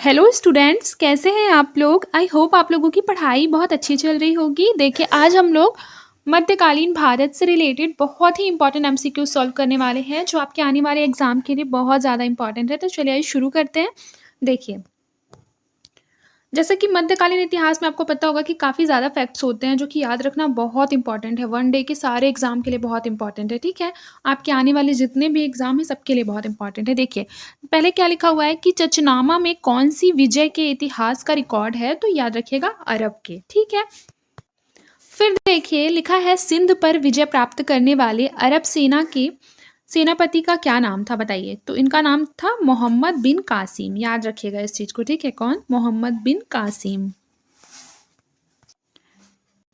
Hello students, कैसे हैं आप लोग। आई होप आप लोगों की पढ़ाई बहुत अच्छी चल रही होगी। देखिए, आज हम लोग मध्यकालीन भारत से रिलेटेड बहुत ही इंपॉर्टेंट एमसीक्यू सॉल्व करने वाले हैं, जो आपके आने वाले एग्जाम के लिए बहुत ज़्यादा इंपॉर्टेंट है। तो चलिए आइए शुरू करते हैं। देखिए, जैसे कि मध्यकालीन इतिहास में आपको पता होगा कि काफ़ी ज़्यादा फैक्ट्स होते हैं, जो कि याद रखना बहुत इंपॉर्टेंट है। वन डे के सारे एग्जाम के लिए बहुत इंपॉर्टेंट है, ठीक है। आपके आने वाले जितने भी एग्जाम हैं सबके लिए बहुत इंपॉर्टेंट है। देखिए, पहले क्या लिखा हुआ है कि चचनामा में कौन सी विजय के इतिहास का रिकॉर्ड है, तो याद रखिएगा अरब के, ठीक है। फिर देखिए, लिखा है सिंध पर विजय प्राप्त करने वाले अरब सेना के सेनापति का क्या नाम था, बताइए। तो इनका नाम था मोहम्मद बिन कासिम। याद रखिएगा इस चीज को, ठीक है। कौन? मोहम्मद बिन कासिम।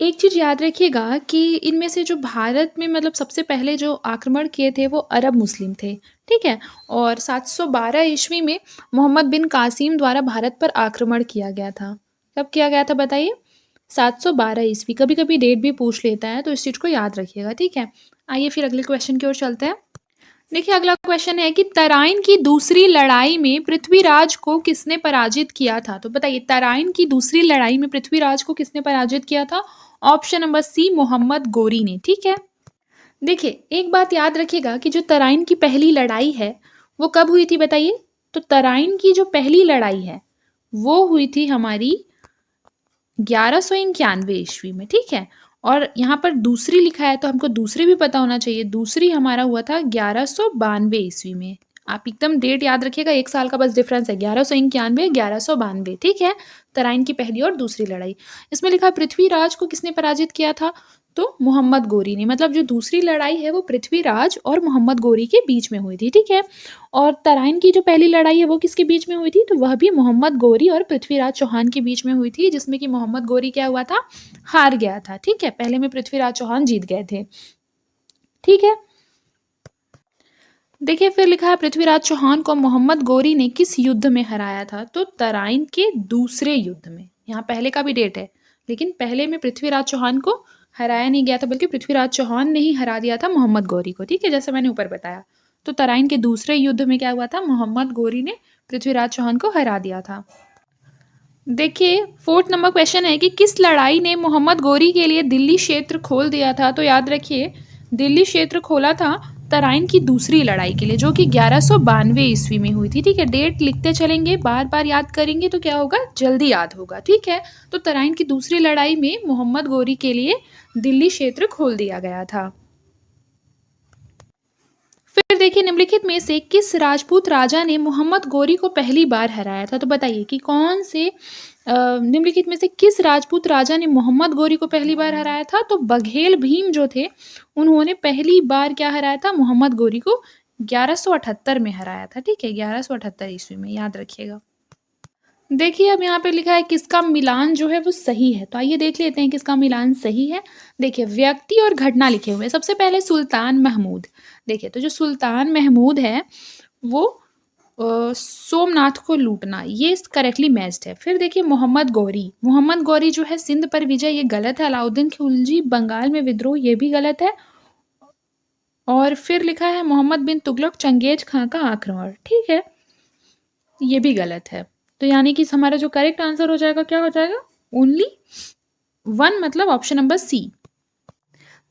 एक चीज याद रखिएगा कि इनमें से जो भारत में मतलब सबसे पहले जो आक्रमण किए थे वो अरब मुस्लिम थे, ठीक है। और 712 ईस्वी में मोहम्मद बिन कासिम द्वारा भारत पर आक्रमण किया गया था। कब किया गया था, बताइए। 712 ईस्वी। कभी कभी डेट भी पूछ लेता है, तो इस चीज को याद रखिएगा, ठीक है। आइए फिर अगले क्वेश्चन की ओर चलते हैं। देखिए, अगला क्वेश्चन है कि तराइन की दूसरी लड़ाई में पृथ्वीराज को किसने पराजित किया था। तो बताइए, तराइन की दूसरी लड़ाई में पृथ्वीराज को किसने पराजित किया था। ऑप्शन नंबर सी, मोहम्मद गोरी ने, ठीक है। देखिए, एक बात याद रखिएगा कि जो तराइन की पहली लड़ाई है वो कब हुई थी, बताइए। तो तराइन की जो पहली लड़ाई है वो हुई थी हमारी 1191 ईस्वी में, ठीक है। और यहाँ पर दूसरी लिखा है तो हमको दूसरी भी पता होना चाहिए। दूसरी हमारा हुआ था 1192 ईस्वी में। आप एकदम डेट याद रखिएगा, एक साल का बस डिफरेंस है। 1191, 1192, ठीक है। तराइन की पहली और दूसरी लड़ाई। इसमें लिखा है पृथ्वीराज को किसने पराजित किया था, तो मोहम्मद गोरी ने। मतलब जो दूसरी लड़ाई है वो पृथ्वीराज और मोहम्मद गोरी के बीच में हुई थी, ठीक है। और तराइन की जो पहली लड़ाई है वो किसके बीच में हुई थी, तो वह भी मोहम्मद गोरी और पृथ्वीराज चौहान के बीच में हुई थी, जिसमें कि मोहम्मद गोरी क्या हुआ था, हार गया था, ठीक है। पहले में पृथ्वीराज चौहान जीत गए थे, ठीक है। देखिए, फिर लिखा है पृथ्वीराज चौहान को मोहम्मद गोरी ने किस युद्ध में हराया था, तो तराइन के दूसरे युद्ध में। यहाँ पहले का भी डेट है, लेकिन पहले में पृथ्वीराज चौहान को हराया नहीं गया था, बल्कि पृथ्वीराज चौहान ने ही हरा दिया था मोहम्मद गोरी को, ठीक है, जैसे मैंने ऊपर बताया। तो तराइन के दूसरे युद्ध में क्या हुआ था, मोहम्मद गोरी ने पृथ्वीराज चौहान को हरा दिया था। देखिए, फोर्थ नंबर क्वेश्चन है कि किस लड़ाई ने मोहम्मद गोरी के लिए दिल्ली क्षेत्र खोल दिया था। तो याद रखिए, दिल्ली क्षेत्र खोला था तराइन की दूसरी लड़ाई के लिए, जो कि 1192 ईस्वी में हुई थी, ठीक है। डेट लिखते चलेंगे, बार बार याद करेंगे तो क्या होगा, जल्दी याद होगा, ठीक है। तो तराइन की दूसरी लड़ाई में मोहम्मद गोरी के लिए दिल्ली क्षेत्र खोल दिया गया था। फिर देखिए, निम्नलिखित में से किस राजपूत राजा ने मोहम्मद गोरी को पहली बार हराया था। तो बताइए कि कौन से निम्नलिखित में से किस राजपूत राजा ने मोहम्मद गोरी को पहली बार हराया था। तो बघेल भीम जो थे, उन्होंने पहली बार क्या हराया था, मोहम्मद गोरी को 1178 में हराया था, ठीक है। 1178 ईस्वी में, याद रखिएगा। देखिए, अब यहाँ पे लिखा है किसका मिलान जो है वो सही है। तो आइए देख लेते हैं किसका मिलान सही है। देखिए, व्यक्ति और घटना लिखे हुए हैं। सबसे पहले सुल्तान महमूद। देखिए, तो जो सुल्तान महमूद है वो सोमनाथ को लूटना, ये करेक्टली मैच्ड है। फिर देखिए, मोहम्मद गोरी। मोहम्मद गोरी जो है सिंध पर विजय, ये गलत है। अलाउद्दीन खिलजी बंगाल में विद्रोह, ये भी गलत है। और फिर लिखा है मोहम्मद बिन तुगलक चंगेज खां का आक्रमण, ठीक है, ये भी गलत है। तो यानी कि हमारा जो करेक्ट आंसर हो जाएगा, क्या हो जाएगा, ओनली वन, मतलब ऑप्शन नंबर सी।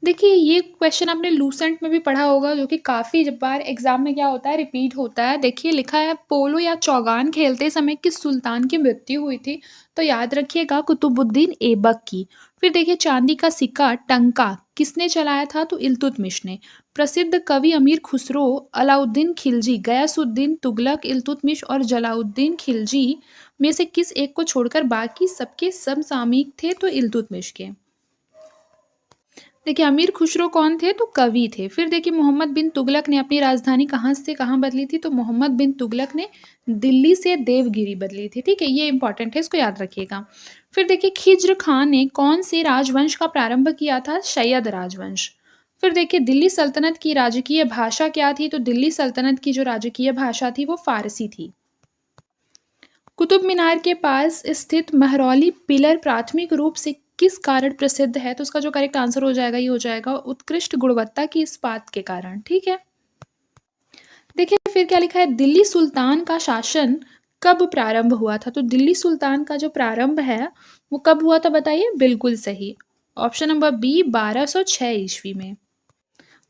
देखिए, ये क्वेश्चन आपने लूसेंट में भी पढ़ा होगा, जो कि काफ़ी बार एग्जाम में क्या होता है, रिपीट होता है। देखिए, लिखा है पोलो या चौगान खेलते समय किस सुल्तान की मृत्यु हुई थी। तो याद रखिएगा, कुतुबुद्दीन ऐबक की। फिर देखिए, चांदी का सिक्का टंका किसने चलाया था, तो इल्तुतमिश ने। प्रसिद्ध कवि अमीर खुसरो, अलाउद्दीन खिलजी, गयासुद्दीन तुगलक, इल्तुतमिश और जलाउद्दीन खिलजी में से किस एक को छोड़कर बाकी सबके समसामयिक थे, तो इल्तुतमिश के। देखिए, अमीर खुसरो कौन थे, तो कवि थे। फिर देखिए, मोहम्मद बिन तुगलक ने अपनी राजधानी कहाँ से कहाँ बदली थी, तो मोहम्मद बिन तुगलक ने दिल्ली से देवगिरी बदली थी, ठीक है। ये इंपॉर्टेंट है, इसको याद रखिएगा। फिर देखिए, खिज्र खान ने कौन से राजवंश का प्रारंभ किया था, शैयद राजवंश। फिर देखिए, दिल्ली सल्तनत की राजकीय भाषा क्या थी, तो दिल्ली सल्तनत की जो राजकीय भाषा थी वो फारसी थी। कुतुब मीनार के पास स्थित महरौली पिलर प्राथमिक रूप से किस कारण प्रसिद्ध है, तो उसका जो करेक्ट आंसर हो जाएगा, ये हो जाएगा उत्कृष्ट गुणवत्ता की इस्पात के कारण, ठीक है। देखिए, फिर क्या लिखा है, दिल्ली सुल्तान का शासन कब प्रारंभ हुआ था? तो दिल्ली सुल्तान का जो प्रारंभ है, वो कब हुआ था बताइए? बिल्कुल सही। ऑप्शन नंबर बी 1206 ईस्वी में।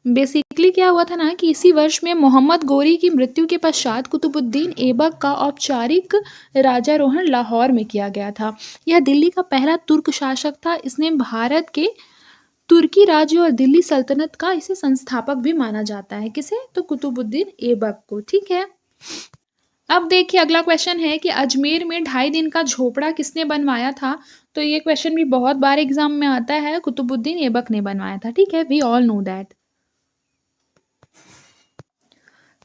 बेसिकली क्या हुआ था ना कि इसी वर्ष में मोहम्मद गोरी की मृत्यु के पश्चात कुतुबुद्दीन ऐबक का औपचारिक राजारोहण लाहौर में किया गया था। यह दिल्ली का पहला तुर्क शासक था। इसने भारत के तुर्की राज्य और दिल्ली सल्तनत का इसे संस्थापक भी माना जाता है। किसे? तो कुतुबुद्दीन ऐबक को। ठीक है। अब देखिए अगला क्वेश्चन है कि अजमेर में 2.5 दिन का झोपड़ा किसने बनवाया था? तो ये क्वेश्चन भी बहुत बार एग्जाम में आता है। कुतुबुद्दीन ऐबक ने बनवाया था। ठीक है, वी ऑल नो दैट।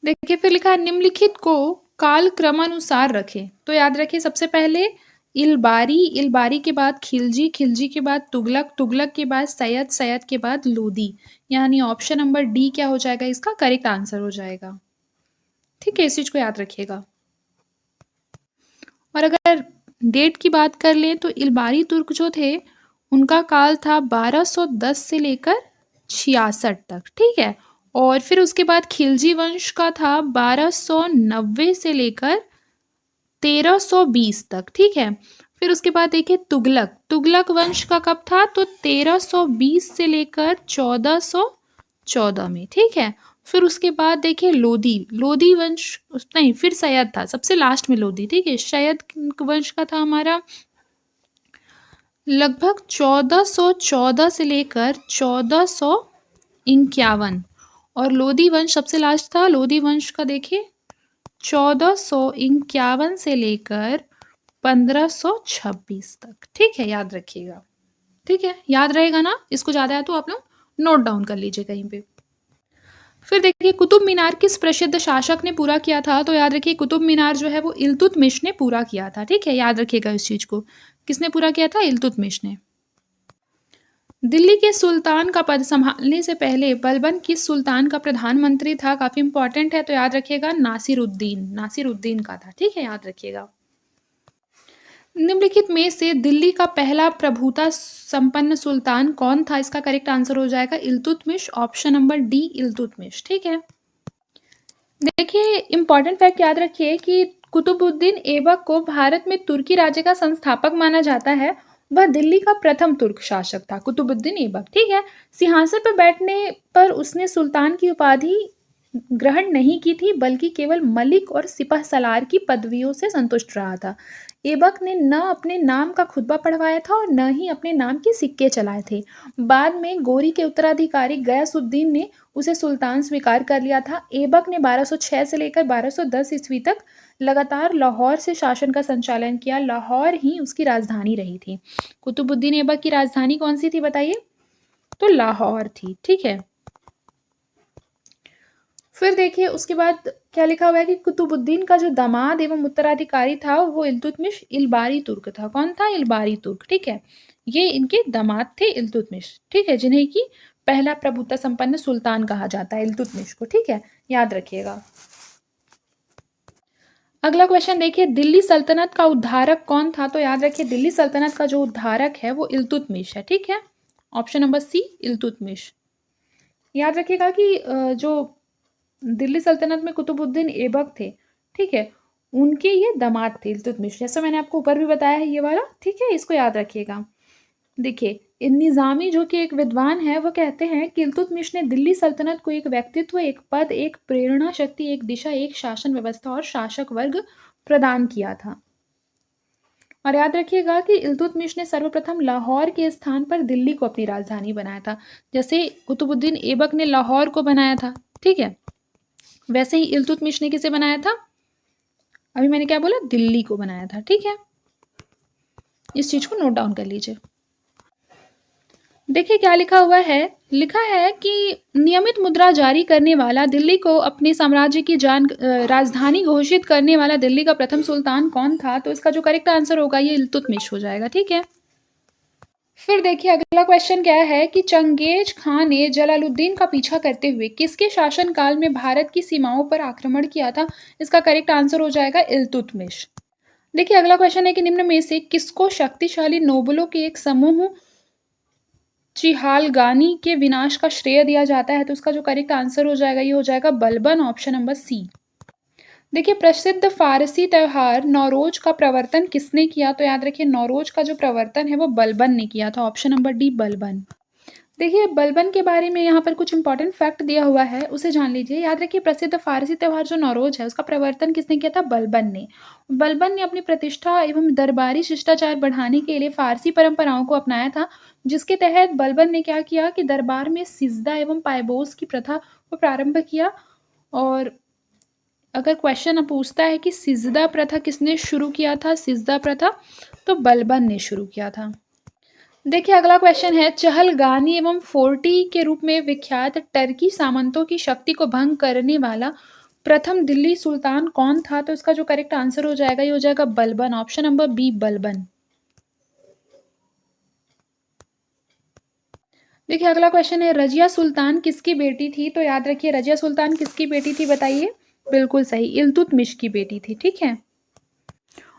देखिए फिर लिखा है निम्नलिखित को काल क्रमानुसार रखें। तो याद रखिए सबसे पहले इलबारी, इलबारी के बाद खिलजी, खिलजी के बाद तुगलक, तुगलक के बाद सैयद, सैयद के बाद लोदी। यानी ऑप्शन नंबर डी क्या हो जाएगा? इसका करेक्ट आंसर हो जाएगा। ठीक है, इस चीज को याद रखिएगा। और अगर डेट की बात कर लें तो इलबारी तुर्क जो थे उनका काल था 1210 से लेकर 66 तक। ठीक है। और फिर उसके बाद खिलजी वंश का था 1290 से लेकर 1320 तक। ठीक है। फिर उसके बाद देखिए तुगलक, तुगलक वंश का कब था? तो 1320 से लेकर 1414 में। ठीक है। फिर उसके बाद देखिए लोदी, लोदी वंश नहीं, फिर सैयद था, सबसे लास्ट में लोदी। ठीक है। सैयद वंश का था हमारा लगभग 1414 से लेकर 1451। और लोदी वंश सबसे लास्ट था। लोदी वंश का देखिए 1451 से लेकर 1526 तक। ठीक है, याद रखिएगा। ठीक है, याद रहेगा ना? इसको ज़्यादा है तो आप लोग नोट डाउन कर लीजिए कहीं पे। फिर देखिए कुतुब मीनार किस प्रसिद्ध शासक ने पूरा किया था? तो याद रखिए कुतुब मीनार जो है वो इल्तुतमिश ने पूरा किया था। ठीक है, याद रखिएगा इस चीज को। किसने पूरा किया था? इल्तुतमिश ने। दिल्ली के सुल्तान का पद संभालने से पहले बलबन किस सुल्तान का प्रधानमंत्री था? काफी इंपॉर्टेंट है, तो याद रखिएगा नासिरुद्दीन, नासिरुद्दीन का था। ठीक है, याद रखिएगा। निम्नलिखित में से दिल्ली का पहला प्रभुता संपन्न सुल्तान कौन था? इसका करेक्ट आंसर हो जाएगा Iltutmish. Option number D Iltutmish. ठीक है। देखिए इंपॉर्टेंट फैक्ट याद रखिए कि कुतुबुद्दीन ऐबक को भारत में तुर्की राज्य का संस्थापक माना जाता है। वह दिल्ली का प्रथम तुर्क शासक था, कुतुबुद्दीन ऐबक। ठीक है। सिंहासन पर बैठने पर उसने सुल्तान की उपाधि ग्रहण नहीं की थी, बल्कि केवल मलिक और सिपह सलार की पदवियों से संतुष्ट रहा था। ऐबक ने न अपने नाम का खुतबा पढ़वाया था और न ही अपने नाम के सिक्के चलाए थे। बाद में गोरी के उत्तराधिकारी गयासुद्दीन ने उसे सुल्तान स्वीकार कर लिया था। ऐबक ने 1206 से लेकर 1210 ईस्वी तक लगातार लाहौर से शासन का संचालन किया। लाहौर ही उसकी राजधानी रही थी। कुतुबुद्दीन ऐबक की राजधानी कौन सी थी बताइए? तो लाहौर थी। ठीक है। फिर देखिए उसके बाद क्या लिखा हुआ है कि कुतुबुद्दीन का जो दामाद एवं उत्तराधिकारी था वो इल्तुतमिश इलबारी तुर्क था। कौन था? इलबारी तुर्क। ठीक है। ये इनके दामाद थे इल्तुतमिश। ठीक है, जिन्हें की पहला प्रभुता संपन्न सुल्तान कहा जाता है इल्तुतमिश को। ठीक है, याद रखिएगा। अगला क्वेश्चन देखिए दिल्ली सल्तनत का उद्धारक कौन था? तो याद रखिए दिल्ली सल्तनत का जो उद्धारक है वो इल्तुतमिश है। ठीक है, ऑप्शन नंबर सी इल्तुतमिश। याद रखिएगा कि जो दिल्ली सल्तनत में कुतुबुद्दीन ऐबक थे, ठीक है, उनके ये दामाद थे इल्तुतमिश। जैसा मैंने आपको ऊपर भी बताया है ये वाला। ठीक है, इसको याद रखिएगा। देखिए निज़ामी जो कि एक विद्वान है वो कहते हैं कि इल्तुतमिश ने दिल्ली सल्तनत को एक व्यक्तित्व, एक पद, एक प्रेरणा शक्ति, एक दिशा, एक शासन व्यवस्था और शासक वर्ग प्रदान किया था। और याद रखिएगा कि इल्तुतमिश ने सर्वप्रथम लाहौर के स्थान पर दिल्ली को अपनी राजधानी बनाया था। जैसे कुतुबुद्दीन ऐबक ने लाहौर को बनाया था, ठीक है, वैसे ही इल्तुतमिश ने किसे बनाया था? अभी मैंने क्या बोला? दिल्ली को बनाया था। ठीक है, इस चीज को नोट डाउन कर लीजिए। देखिए क्या लिखा हुआ है। लिखा है कि नियमित मुद्रा जारी करने वाला, दिल्ली को अपने साम्राज्य की राजधानी घोषित करने वाला दिल्ली का प्रथम सुल्तान कौन था? तो इसका जो करेक्ट आंसर होगा ये इल्तुतमिश हो जाएगा। ठीक है। फिर देखिए अगला क्वेश्चन क्या है कि चंगेज खान ने जलालुद्दीन का पीछा करते हुए किसके शासनकाल में भारत की सीमाओं पर आक्रमण किया था? इसका करेक्ट आंसर हो जाएगा इल्तुतमिश। देखिए अगला क्वेश्चन है कि निम्न में से किसको शक्तिशाली नोबलों के एक समूह चिहालगानी के विनाश का श्रेय दिया जाता है? तो उसका जो करेक्ट आंसर हो जाएगा ये हो जाएगा बलबन। ऑप्शन नंबर सी। देखिए प्रसिद्ध फ़ारसी त्योहार नौरोज़ का प्रवर्तन किसने किया? तो याद रखिए नौरोज़ का जो प्रवर्तन है वो बलबन ने किया था, ऑप्शन नंबर डी बलबन। देखिए बलबन के बारे में यहाँ पर कुछ इम्पोर्टेंट फैक्ट दिया हुआ है, उसे जान लीजिए। याद रखिए प्रसिद्ध फ़ारसी त्योहार जो नौरोज़ है, उसका प्रवर्तन किसने किया था? बलबन ने। बलबन ने अपनी प्रतिष्ठा एवं दरबारी शिष्टाचार बढ़ाने के लिए फ़ारसी परंपराओं को अपनाया था, जिसके तहत बलबन ने क्या किया कि दरबार में सिजदा एवं पायबोस की प्रथा को प्रारंभ किया। और अगर क्वेश्चन पूछता है कि सिजदा प्रथा किसने शुरू किया था? सिजदा प्रथा तो बलबन ने शुरू किया था। देखिए अगला क्वेश्चन है, चहलगानी एवं फोर्टी के रूप में विख्यात टर्की सामंतों की शक्ति को भंग करने वाला प्रथम दिल्ली सुल्तान कौन था? तो इसका जो करेक्ट आंसर हो जाएगा ये हो जाएगा Balban, option number B Balban. देखिए अगला क्वेश्चन है, रजिया सुल्तान किसकी बेटी थी? तो याद रखिए रजिया सुल्तान किसकी बेटी थी बताइए? बिल्कुल सही, इल्तुतमिश की बेटी थी। ठीक है,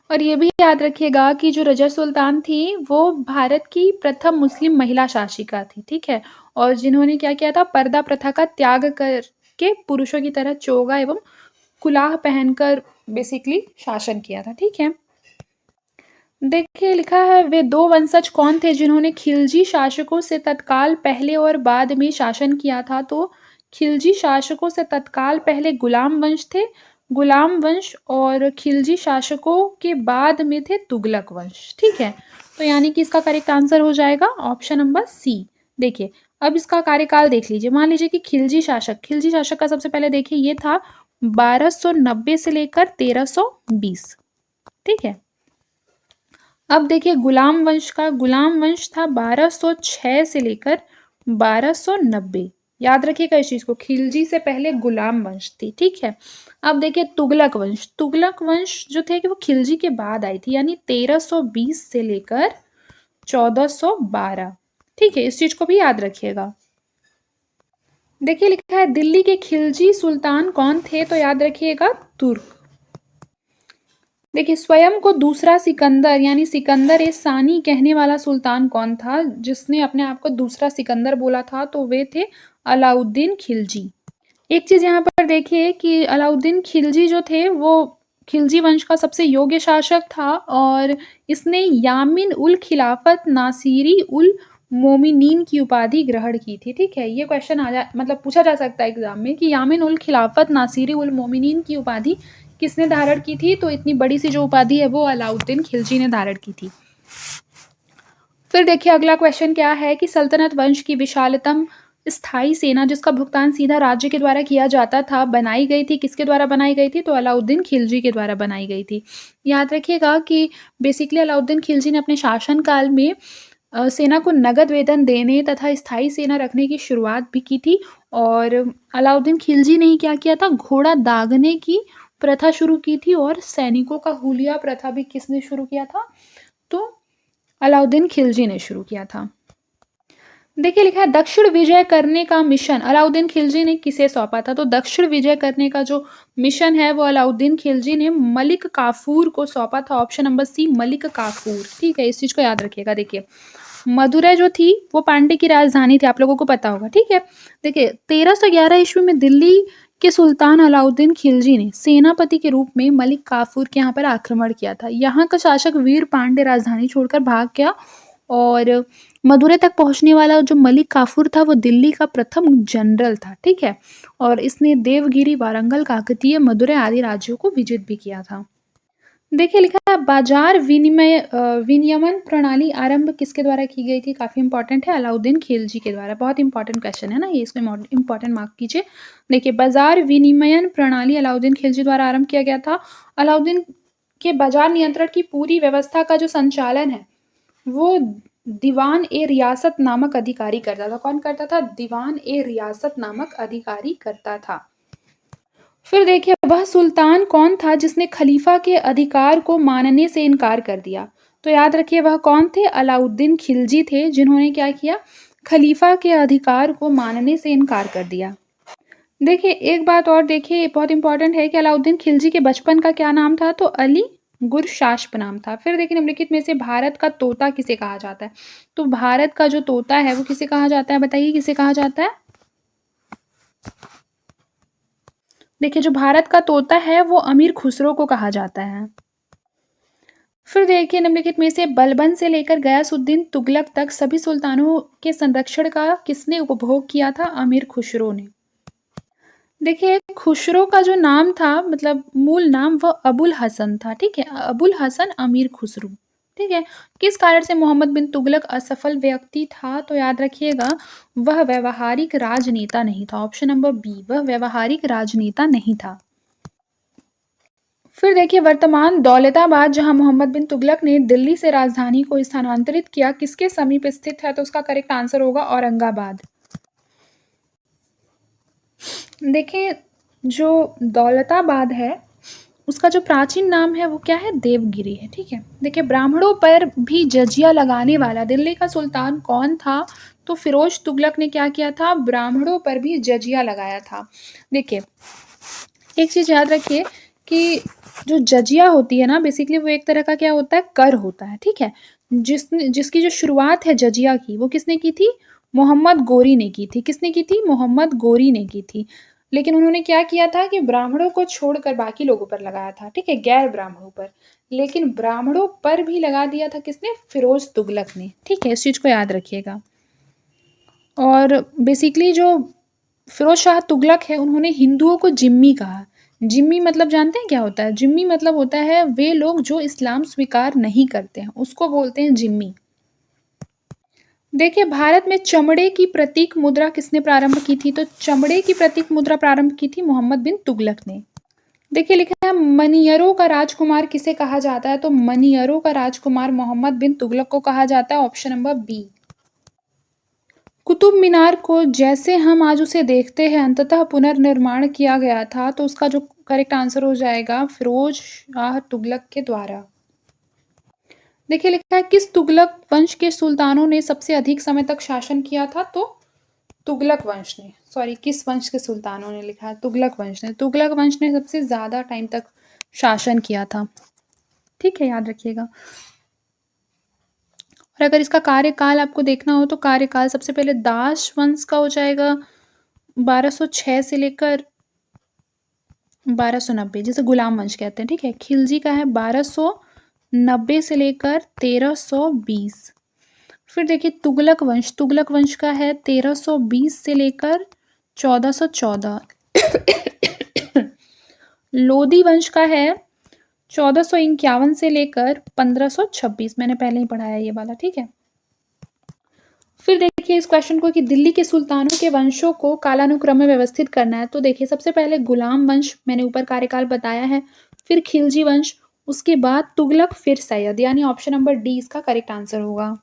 और ये भी याद रखिएगा कि जो रज़िया सुल्तान थी, वो भारत की प्रथम मुस्लिम महिला शासिका थी, ठीक है? और जिन्होंने क्या किया था, पर्दा प्रथा का त्याग करके पुरुषों की तरह चोगा एवं कुलाह पहनकर बेसिकली शासन किया था, ठीक है? देखिए लिखा है, वे 2 वंशज कौन थे जिन्होंने खिलजी शासकों से तत्काल पहले और बाद में शासन किया था? तो खिलजी शासकों से तत्काल पहले गुलाम वंश थे, गुलाम वंश, और खिलजी शासकों के बाद में थे तुगलक वंश, ठीक है? तो यानी कि इसका करेक्ट आंसर हो जाएगा ऑप्शन नंबर सी। देखिए, अब इसका कार्यकाल देख लीजिए। मान लीजिए कि खिलजी शासक का सबसे पहले देखिए ये था 1290 से लेकर 1320, ठीक है? अब देखिए गुलाम वंश था 1206 से लेकर 1290। याद रखिएगा इस चीज को, खिलजी से पहले गुलाम वंश थी, ठीक है? अब देखिए तुगलक वंश जो थे कि वो खिलजी के बाद आई थी, यानी 1320 से लेकर 1412, ठीक है? इस चीज को भी याद रखिएगा। देखिए लिखा है, दिल्ली के खिलजी सुल्तान कौन थे? तो याद रखिएगा तुर्क। देखिए स्वयं को दूसरा सिकंदर यानी सिकंदर ए सानी कहने वाला सुल्तान कौन था, जिसने अपने आप को दूसरा सिकंदर बोला था? तो वे थे अलाउद्दीन खिलजी। एक चीज यहाँ पर देखिए कि अलाउद्दीन खिलजी जो थे वो खिलजी वंश का सबसे योग्य शासक था, और इसने यामिन उल खिलाफत नासिरी उल मोमिनीन की उपाधि ग्रहण की थी, ठीक है? ये क्वेश्चन मतलब पूछा जा सकता है एग्जाम में कि यामिन उल खिलाफत नासिरी उल मोमिनीन की उपाधि किसने धारण की थी? तो इतनी बड़ी सी जो उपाधि है वो अलाउद्दीन खिलजी ने धारण की थी। फिर देखिए अगला क्वेश्चन क्या है कि सल्तनत वंश की विशालतम स्थायी सेना जिसका भुगतान सीधा राज्य के द्वारा किया जाता था, बनाई गई थी, किसके द्वारा बनाई गई थी? तो अलाउद्दीन खिलजी के द्वारा बनाई गई थी। याद रखिएगा कि बेसिकली अलाउद्दीन खिलजी ने अपने शासनकाल में सेना को नगद वेतन देने तथा स्थायी सेना रखने की शुरुआत भी की थी। और अलाउद्दीन खिलजी ने ही क्या किया था, घोड़ा दागने की प्रथा शुरू की थी, और सैनिकों का हुलिया प्रथा भी किसने शुरू किया था? तो अलाउद्दीन खिलजी ने शुरू किया था। देखिए लिखा है, दक्षिण विजय करने का मिशन अलाउद्दीन खिलजी ने किसे सौंपा था? तो दक्षिण विजय करने का जो मिशन है वो अलाउद्दीन खिलजी ने मलिक काफूर को सौंपा था, ऑप्शन नंबर सी मलिक काफूर, ठीक है? इस चीज को याद रखिएगा। देखिए मदुरै जो थी वो पांडे की राजधानी थी, आप लोगों को पता होगा, ठीक है? देखिए 1311 ईस्वी में दिल्ली के सुल्तान अलाउद्दीन खिलजी ने सेनापति के रूप में मलिक काफूर के यहाँ पर आक्रमण किया था। यहाँ का शासक वीर पांडे राजधानी छोड़कर भाग गया, और मदुरै तक पहुंचने वाला जो मलिक काफूर था वो दिल्ली का प्रथम जनरल था, ठीक है? और इसने देवगिरी, वारंगल, काकतीय, मदुरै आदि राज्यों को विजित भी किया था। देखिए लिखा है, बाजार विनियमन प्रणाली आरंभ किसके द्वारा की गई थी? काफी इंपॉर्टेंट है, अलाउद्दीन खिलजी के द्वारा। बहुत इंपॉर्टेंट क्वेश्चन है ना ये, इसको इंपॉर्टेंट मार्क कीजिए। देखिए बाजार विनिमयन प्रणाली अलाउद्दीन खिलजी द्वारा आरंभ किया गया था। अलाउद्दीन के बाजार नियंत्रण की पूरी व्यवस्था का जो संचालन है वो दीवान ए रियासत नामक अधिकारी करता था। कौन करता था? दीवान ए रियासत नामक अधिकारी करता था। फिर देखिए वह सुल्तान कौन था जिसने खलीफा के अधिकार को मानने से इनकार कर दिया? तो याद रखिए वह कौन थे? अलाउद्दीन खिलजी थे, जिन्होंने क्या किया, खलीफा के अधिकार को मानने से इनकार कर दिया। देखिए एक बात और देखिए बहुत इंपॉर्टेंट है कि अलाउद्दीन खिलजी के बचपन का क्या नाम था? तो अली गुरशास्प नाम था। फिर देखिए निम्नलिखित में से भारत का तोता किसे कहा जाता है? तो भारत का जो तोता है वो किसे कहा जाता है? बताइए किसे कहा जाता है? देखिए जो भारत का तोता है वो अमीर खुसरो को कहा जाता है। फिर देखिए निम्नलिखित में से बलबन से लेकर गयासुद्दीन तुगलक तक सभी सुल्तानों के संरक्षण का किसने उपभोग किया था? अमीर खुसरो ने। देखिए खुसरो का जो नाम था मतलब मूल नाम वो अबुल हसन था, ठीक है? अबुल हसन अमीर खुसरो, ठीक है? किस कारण से मोहम्मद बिन तुगलक असफल व्यक्ति था? तो याद रखिएगा वह व्यावहारिक राजनेता नहीं था। ऑप्शन नंबर बी, वह व्यावहारिक राजनेता नहीं था। फिर देखिए वर्तमान दौलताबाद जहां मोहम्मद बिन तुगलक ने दिल्ली से राजधानी को स्थानांतरित किया किसके समीप स्थित है? तो उसका करेक्ट आंसर होगा औरंगाबाद। देखिए जो दौलताबाद है उसका जो प्राचीन नाम है वो क्या है? देवगिरी है, ठीक है? देखिए ब्राह्मणों पर भी जजिया लगाने वाला दिल्ली का सुल्तान कौन था? तो फिरोज तुगलक ने क्या किया था? ब्राह्मणों पर भी जजिया लगाया था। देखिए एक चीज याद रखिए कि जो जजिया होती है ना बेसिकली वो एक तरह का क्या होता है? कर होता है, ठीक है? जिसकी जो शुरुआत है जजिया की वो किसने की थी? मोहम्मद गोरी ने की थी। किसने की थी? मोहम्मद गोरी ने की थी। लेकिन उन्होंने क्या किया था कि ब्राह्मणों को छोड़कर बाकी लोगों पर लगाया था, ठीक है? गैर ब्राह्मणों पर। लेकिन ब्राह्मणों पर भी लगा दिया था किसने? फिरोज तुगलक ने, ठीक है? इस चीज को याद रखिएगा। और बेसिकली जो फिरोज शाह तुगलक है उन्होंने हिंदुओं को जिम्मी कहा। जिम्मी मतलब जानते हैं क्या होता है? जिम्मी मतलब होता है वे लोग जो इस्लाम स्वीकार नहीं करते हैं उसको बोलते हैं जिम्मी। देखिए भारत में चमड़े की प्रतीक मुद्रा किसने प्रारंभ की थी? तो चमड़े की प्रतीक मुद्रा प्रारंभ की थी मोहम्मद बिन तुगलक ने। देखिए लिखा है मनियरों का राजकुमार किसे कहा जाता है? तो मनियरों का राजकुमार मोहम्मद बिन तुगलक को कहा जाता है। Option number B. Qutub Minar को जैसे हम आज उसे देखते हैं अंततः पुनर्निर्माण किया गया था तो उसका जो करेक्ट आंसर हो जाएगा फिरोज शाह तुगलक के द्वारा। देखिए लिखा है किस तुगलक वंश के सुल्तानों ने सबसे अधिक समय तक शासन किया था? तो तुगलक वंश ने, सॉरी किस वंश के सुल्तानों ने लिखा है? तुगलक वंश ने। तुगलक वंश ने सबसे ज्यादा टाइम तक शासन किया था, ठीक है? याद रखिएगा। और अगर इसका कार्यकाल आपको देखना हो तो कार्यकाल सबसे पहले दास वंश का हो जाएगा 1206 से लेकर 1290, जिसे गुलाम वंश कहते हैं, ठीक है? खिलजी का है 1290 से लेकर 1320। फिर देखिए तुगलक वंश का है 1320 से लेकर 1414। लोधी वंश का है 1451 से लेकर 1526। मैंने पहले ही पढ़ाया ये वाला, ठीक है? फिर देखिए इस क्वेश्चन को कि दिल्ली के सुल्तानों के वंशों को कालानुक्रम में व्यवस्थित करना है तो देखिए सबसे पहले गुलाम वंश, मैंने ऊपर कार्यकाल बताया है, फिर खिलजी वंश, उसके बाद तुगलक, फिर सैयद, यानी ऑप्शन नंबर डी इसका करेक्ट आंसर होगा।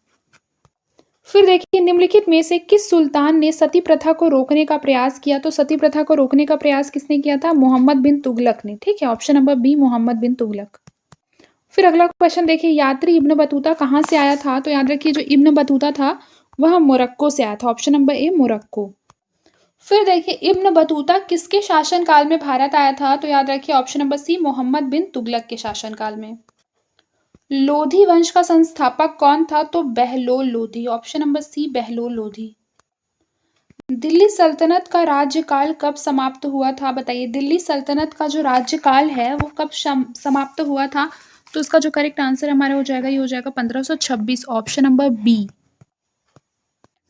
फिर देखिए निम्नलिखित में से किस सुल्तान ने सती प्रथा को रोकने का प्रयास किया? तो सती प्रथा को रोकने का प्रयास किसने किया था? मोहम्मद बिन तुगलक ने, ठीक है? ऑप्शन नंबर बी मोहम्मद बिन तुगलक। फिर अगला क्वेश्चन देखिए यात्री इब्न बतूता कहाँ से आया था? तो याद रखिए जो इब्न बतूता था वह मोरक्को से आया था। Option number A Morocco. फिर देखिए इब्न बतूता किसके शासनकाल में भारत आया था? तो याद रखिए ऑप्शन नंबर सी मोहम्मद बिन तुगलक के शासनकाल में। लोधी वंश का संस्थापक कौन था? तो Bahlol Lodi. Option number C Bahlol Lodi. Delhi सल्तनत का राज्यकाल कब समाप्त हुआ था? बताइए दिल्ली सल्तनत का जो राज्यकाल है वो कब समाप्त हुआ था? तो इसका जो करेक्ट आंसर हमारा हो जाएगा ये हो जाएगा 1526। Option number B.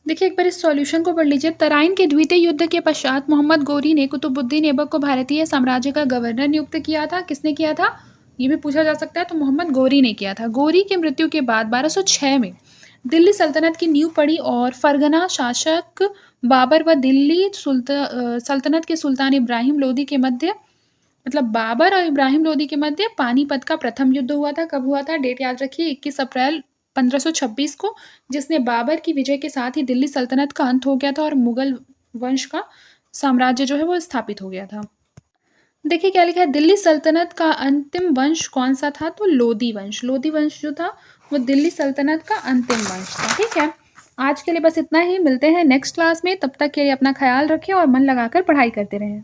देखिए एक बार इस सॉल्यूशन को पढ़ लीजिए। तराइन के द्वितीय युद्ध के पश्चात मोहम्मद गोरी ने कुतुबुद्दीन ऐबक को भारतीय साम्राज्य का गवर्नर नियुक्त किया था। किसने किया था? ये भी पूछा जा सकता है, तो मोहम्मद गोरी ने किया था। गोरी की मृत्यु के बाद 1206 में दिल्ली सल्तनत की नींव पड़ी और फरगना शासक बाबर व दिल्ली सल्तनत के सुल्तान इब्राहिम लोदी के मध्य, मतलब बाबर और इब्राहिम लोदी के मध्य पानीपत का प्रथम युद्ध हुआ था। कब हुआ था? डेट याद रखिए 21 अप्रैल 1526 को, जिसने बाबर की विजय के साथ ही दिल्ली सल्तनत का अंत हो गया था और मुगल वंश का साम्राज्य जो है वो स्थापित हो गया था। देखिए क्या लिखा है, दिल्ली सल्तनत का अंतिम वंश कौन सा था? तो लोदी वंश। लोदी वंश जो था वो दिल्ली सल्तनत का अंतिम वंश था। ठीक है, आज के लिए बस इतना ही। मिलते हैं नेक्स्ट क्लास में, तब तक के लिए अपना ख्याल रखें और मन लगाकर पढ़ाई करते रहें।